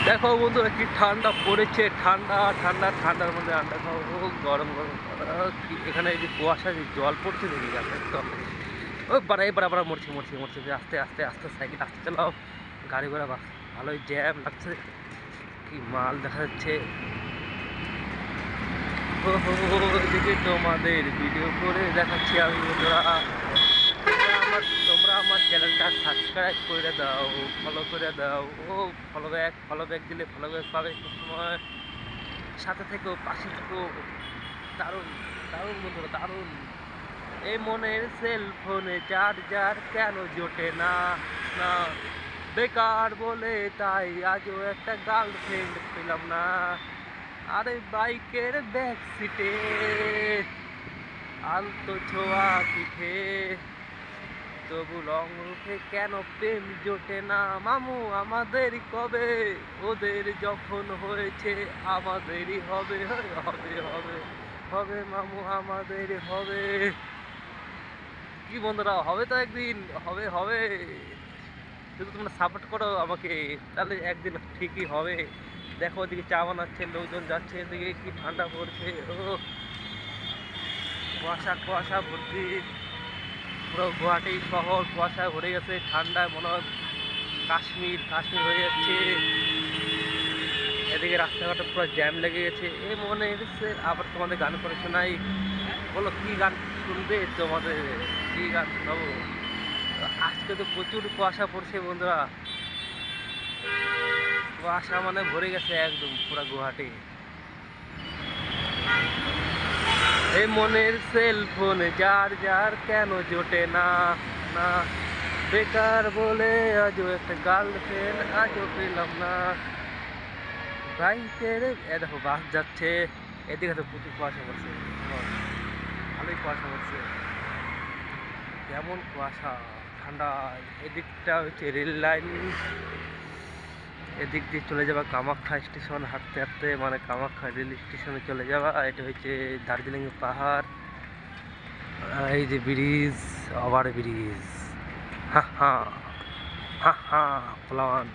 দেখো বন্ধুরা কি ঠান্ডা পড়েছে, ঠান্ডা ঠান্ডা ঠান্ডার মধ্যে আন্ডা খাও, গরম গরম। এখানে এই যে কুয়াশা যে জল পড়ছে দেখি একদম ওই বাড়াই বাড়া মরছে মরছে মরছে। আস্তে আস্তে আস্তে সাইকেল আস্তে চালাও, গাড়ি ঘোড়া ভালোই জ্যাম লাগছে। কি মাল দেখা যাচ্ছে। এদিকে তোমাদের ভিডিও করে দেখাচ্ছি আমি বন্ধুরা। তোমরা আমার চ্যানেলটা সাবস্ক্রাইব করে দাও, ফলো করে দাও। ফলো ব্যাক দিলে ফলো ব্যাক পাবে সবসময়। সাথে থেকেও পাশে থেকেও। দারুণ দারুণ বন্ধুরা দারুণ। এই মনের সেলফোনে চার্জার কেন জোটে না না বেকার বলে তাই আজও একটা গার্লফ্রেন্ড পেলাম না। আরে বাইকের ব্যাক সিটে আলতো ছোঁয়া পিঠে, তবু রং রূপে কেন প্রেম জোটে না। মামু আমাদের কবে, ওদের যখন হয়েছে আমাদেরই হবে হবে হবে হবে। মামু আমাদের হবে। কি বন্ধুরা, হবে তো একদিন, হবে হবে। যদি তোমরা সাপোর্ট করো আমাকে তাহলে একদিন ঠিকই হবে। দেখো ওদিকে চা বানাচ্ছে, লোকজন যাচ্ছে, এদিকে কি ঠান্ডা পড়ছে। ও কুয়াশা কুয়াশা ভর্তি, পুরো গুয়াহাটি শহর কুয়াশায় ভরে গেছে। ঠান্ডায় মনে হয় কাশ্মীর কাশ্মীর হয়ে যাচ্ছে। এদিকে রাস্তাঘাটে পুরো জ্যাম লেগে গেছে। এ মনে এসেছে আবার তোমাদের গান করে শোনাই। বলো কি গান শুনবে তোমাদের, কি গান শোনাবো। আজকে তো প্রচুর কুয়াশা পড়ছে বন্ধুরা। কুয়াশা মানে ভরে গেছে একদম পুরো গুয়াহাটি। এই মনের সেলফোনে যার যার কেন জোটে না না বেকার বলে আজও একটা গার্লফ্রেন্ড আজও পেলাম না। বাইকের দেখো বাস যাচ্ছে, এদিকে তো প্রচুর কুয়াশা পড়ছে, ভালোই কুয়াশা পড়ছে। কেমন কুয়াশা ঠান্ডা। এদিকটা হচ্ছে রেল লাইন, এদিক দিয়ে চলে যাবা কামাখ্যা স্টেশন, হাঁটতে হাঁটতে মানে কামাখ্যা রেল স্টেশনে চলে যাবা। এটা হচ্ছে দার্জিলিং পাহাড়। এই যে ব্রিজ, ওভার ব্রিজ। হা হা হা হা প্লান।